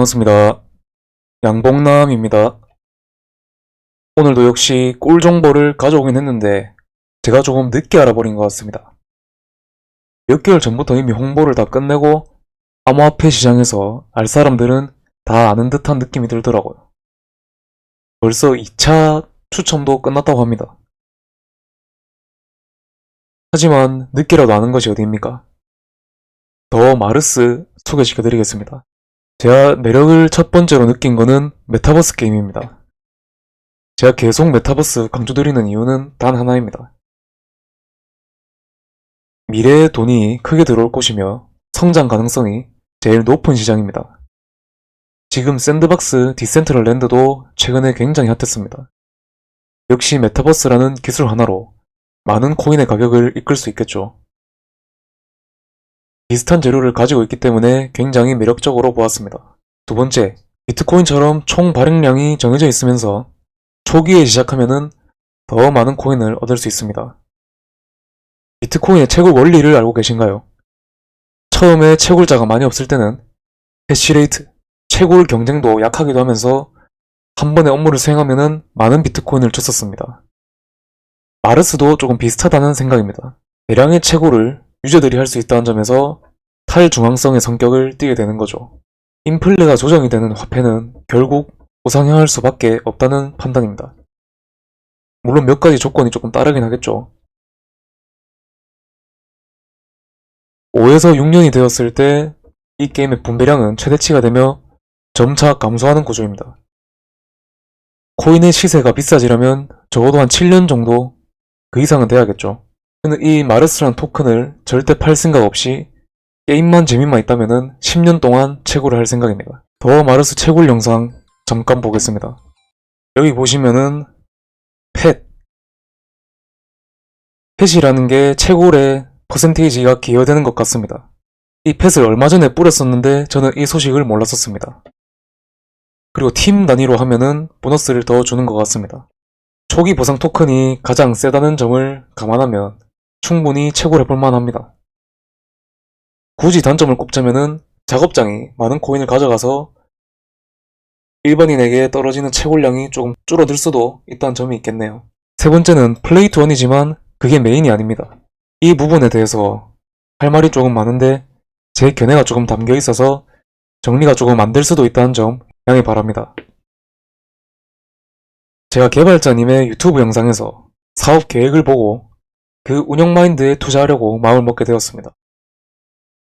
반갑습니다. 양봉남입니다. 오늘도 역시 꿀 정보를 가져오긴 했는데 제가 조금 늦게 알아버린 것 같습니다. 몇 개월 전부터 이미 홍보를 다 끝내고 암호화폐 시장에서 알 사람들은 다 아는 듯한 느낌이 들더라고요. 벌써 2차 추첨도 끝났다고 합니다. 하지만 늦게라도 아는 것이 어디입니까? 더 마르스 소개시켜드리겠습니다. 제가 매력을 첫 번째로 느낀 거는 메타버스 게임입니다. 제가 계속 메타버스 강조드리는 이유는 단 하나입니다. 미래의 돈이 크게 들어올 곳이며 성장 가능성이 제일 높은 시장입니다. 지금 샌드박스 디센트럴랜드도 최근에 굉장히 핫했습니다. 역시 메타버스라는 기술 하나로 많은 코인의 가격을 이끌 수 있겠죠. 비슷한 재료를 가지고 있기 때문에 굉장히 매력적으로 보았습니다. 두 번째, 비트코인처럼 총 발행량이 정해져 있으면서 초기에 시작하면은 더 많은 코인을 얻을 수 있습니다. 비트코인의 채굴 원리를 알고 계신가요? 처음에 채굴자가 많이 없을 때는 해시레이트, 채굴 경쟁도 약하기도 하면서 한 번에 업무를 수행하면은 많은 비트코인을 줬었습니다. 마르스도 조금 비슷하다는 생각입니다. 대량의 채굴을 유저들이 할 수 있다는 점에서 탈중앙성의 성격을 띠게 되는 거죠. 인플레가 조정이 되는 화폐는 결국 우상향할 수밖에 없다는 판단입니다. 물론 몇 가지 조건이 조금 따르긴 하겠죠. 5에서 6년이 되었을 때 이 게임의 분배량은 최대치가 되며 점차 감소하는 구조입니다. 코인의 시세가 비싸지려면 적어도 한 7년 정도 그 이상은 돼야겠죠. 저는 이 마르스란 토큰을 절대 팔 생각 없이 게임만 재미만 있다면 10년 동안 채굴을 할 생각입니다. 더 마르스 채굴 영상 잠깐 보겠습니다. 여기 보시면은 펫이라는 게 채굴에 퍼센테이지가 기여되는 것 같습니다. 이 펫을 얼마 전에 뿌렸었는데 저는 이 소식을 몰랐었습니다. 그리고 팀 단위로 하면은 보너스를 더 주는 것 같습니다. 초기 보상 토큰이 가장 세다는 점을 감안하면 충분히 채굴해볼 만합니다. 굳이 단점을 꼽자면은 작업장이 많은 코인을 가져가서 일반인에게 떨어지는 채굴량이 조금 줄어들 수도 있다는 점이 있겠네요. 세 번째는 플레이 투 원이지만 그게 메인이 아닙니다. 이 부분에 대해서 할 말이 조금 많은데 제 견해가 조금 담겨 있어서 정리가 조금 안 될 수도 있다는 점 양해 바랍니다. 제가 개발자님의 유튜브 영상에서 사업 계획을 보고 그 운영 마인드에 투자하려고 마음을 먹게 되었습니다.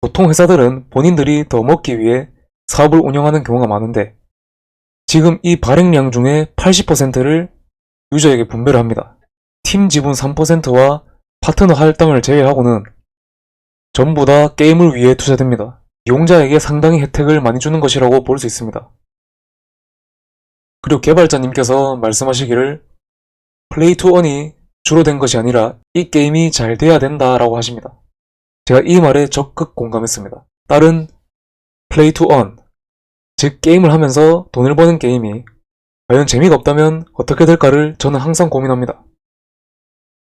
보통 회사들은 본인들이 더 먹기 위해 사업을 운영하는 경우가 많은데 지금 이 발행량 중에 80%를 유저에게 분배를 합니다. 팀 지분 3%와 파트너 할당을 제외하고는 전부 다 게임을 위해 투자됩니다. 이용자에게 상당히 혜택을 많이 주는 것이라고 볼 수 있습니다. 그리고 개발자님께서 말씀하시기를 플레이 투 언이 주로 된 것이 아니라 이 게임이 잘 돼야 된다라고 하십니다. 제가 이 말에 적극 공감했습니다. 다른 플레이 투 언, 즉 게임을 하면서 돈을 버는 게임이 과연 재미가 없다면 어떻게 될까를 저는 항상 고민합니다.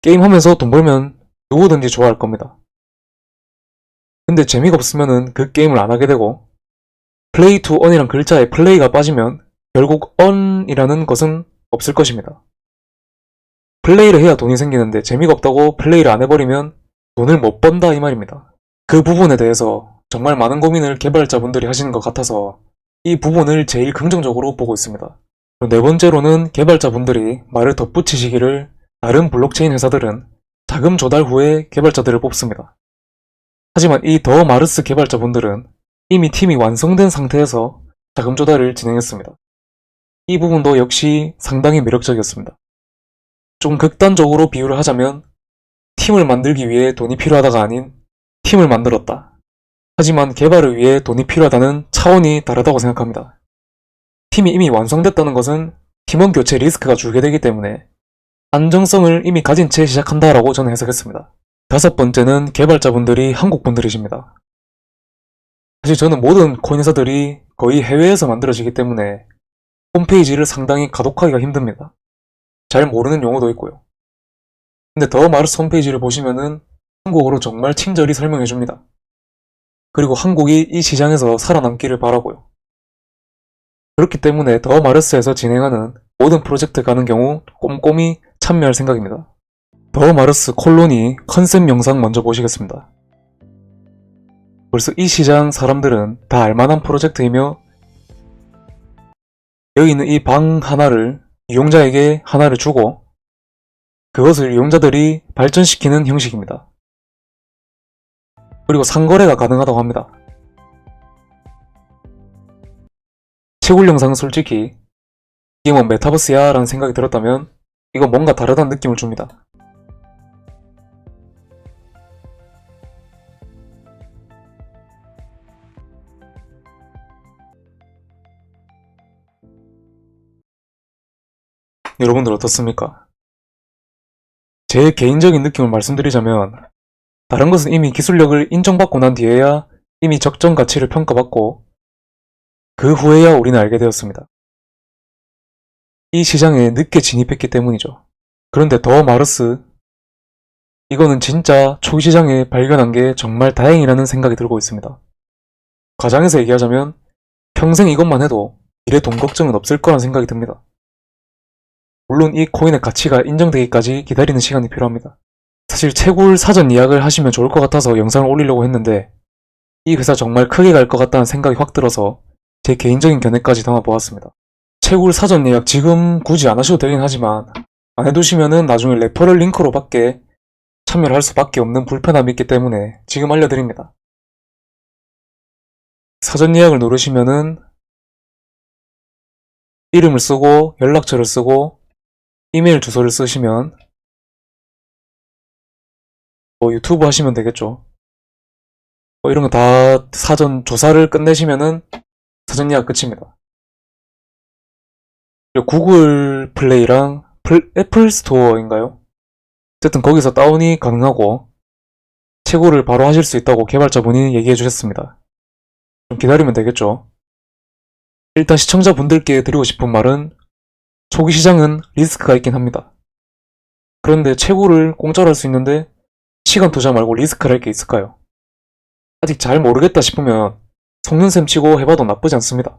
게임하면서 돈 벌면 누구든지 좋아할 겁니다. 근데 재미가 없으면 그 게임을 안 하게 되고 플레이 투 언이란 글자에 플레이가 빠지면 결국 언이라는 것은 없을 것입니다. 플레이를 해야 돈이 생기는데 재미가 없다고 플레이를 안 해버리면 돈을 못 번다 이 말입니다. 그 부분에 대해서 정말 많은 고민을 개발자분들이 하시는 것 같아서 이 부분을 제일 긍정적으로 보고 있습니다. 네 번째로는 개발자분들이 말을 덧붙이시기를 다른 블록체인 회사들은 자금 조달 후에 개발자들을 뽑습니다. 하지만 이 더 마르스 개발자분들은 이미 팀이 완성된 상태에서 자금 조달을 진행했습니다. 이 부분도 역시 상당히 매력적이었습니다. 좀 극단적으로 비유를 하자면 팀을 만들기 위해 돈이 필요하다가 아닌 팀을 만들었다. 하지만 개발을 위해 돈이 필요하다는 차원이 다르다고 생각합니다. 팀이 이미 완성됐다는 것은 팀원 교체 리스크가 줄게 되기 때문에 안정성을 이미 가진 채 시작한다라고 저는 해석했습니다. 다섯 번째는 개발자분들이 한국 분들이십니다. 사실 저는 모든 코인 회사들이 거의 해외에서 만들어지기 때문에 홈페이지를 상당히 가독하기가 힘듭니다. 잘 모르는 용어도 있고요. 근데 더 마르스 홈페이지를 보시면은 한국어로 정말 친절히 설명해줍니다. 그리고 한국이 이 시장에서 살아남기를 바라고요. 그렇기 때문에 더 마르스에서 진행하는 모든 프로젝트 가는 경우 꼼꼼히 참여할 생각입니다. 더 마르스 콜로니 컨셉 영상 먼저 보시겠습니다. 벌써 이 시장 사람들은 다 알만한 프로젝트이며 여기 있는 이 방 하나를 이용자에게 하나를 주고 그것을 이용자들이 발전시키는 형식입니다. 그리고 상거래가 가능하다고 합니다. 채굴 영상은 솔직히 이게 뭐 메타버스야 라는 생각이 들었다면 이건 뭔가 다르다는 느낌을 줍니다. 여러분들 어떻습니까? 제 개인적인 느낌을 말씀드리자면 다른 것은 이미 기술력을 인정받고 난 뒤에야 이미 적정 가치를 평가받고 그 후에야 우리는 알게 되었습니다. 이 시장에 늦게 진입했기 때문이죠. 그런데 더 마르스 이거는 진짜 초기 시장에 발견한 게 정말 다행이라는 생각이 들고 있습니다. 가장해서 얘기하자면 평생 이것만 해도 미래 돈 걱정은 없을 거란 생각이 듭니다. 물론 이 코인의 가치가 인정되기까지 기다리는 시간이 필요합니다. 사실 채굴 사전 예약을 하시면 좋을 것 같아서 영상을 올리려고 했는데 이 회사 정말 크게 갈 것 같다는 생각이 확 들어서 제 개인적인 견해까지 담아보았습니다. 채굴 사전 예약 지금 굳이 안 하셔도 되긴 하지만 안 해두시면은 나중에 레퍼럴 링크로 밖에 참여를 할 수밖에 없는 불편함이 있기 때문에 지금 알려드립니다. 사전 예약을 누르시면은 이름을 쓰고 연락처를 쓰고 이메일 주소를 쓰시면 유튜브 하시면 되겠죠. 이런 거 다 사전 조사를 끝내시면은 사전 예약 끝입니다. 그리고 구글 플레이랑 애플 스토어인가요? 어쨌든 거기서 다운이 가능하고 채굴을 바로 하실 수 있다고 개발자분이 얘기해 주셨습니다. 좀 기다리면 되겠죠. 일단 시청자분들께 드리고 싶은 말은 초기 시장은 리스크가 있긴 합니다. 그런데 채굴을 공짜로 할 수 있는데 시간 투자 말고 리스크를 할 게 있을까요? 아직 잘 모르겠다 싶으면 속는셈 치고 해봐도 나쁘지 않습니다.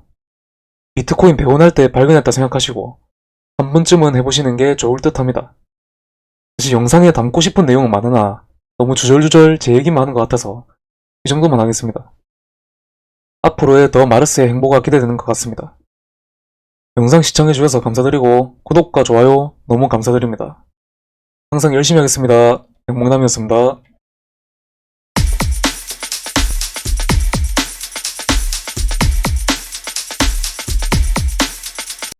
비트코인 배운할 때 발견했다 생각하시고 한 번쯤은 해보시는 게 좋을 듯 합니다. 사실 영상에 담고 싶은 내용은 많으나 너무 주절주절 제 얘기만 하는 것 같아서 이 정도만 하겠습니다. 앞으로의 더 마르스의 행보가 기대되는 것 같습니다. 영상 시청해주셔서 감사드리고 구독과 좋아요 너무 감사드립니다. 항상 열심히 하겠습니다. 영몽남이었습니다.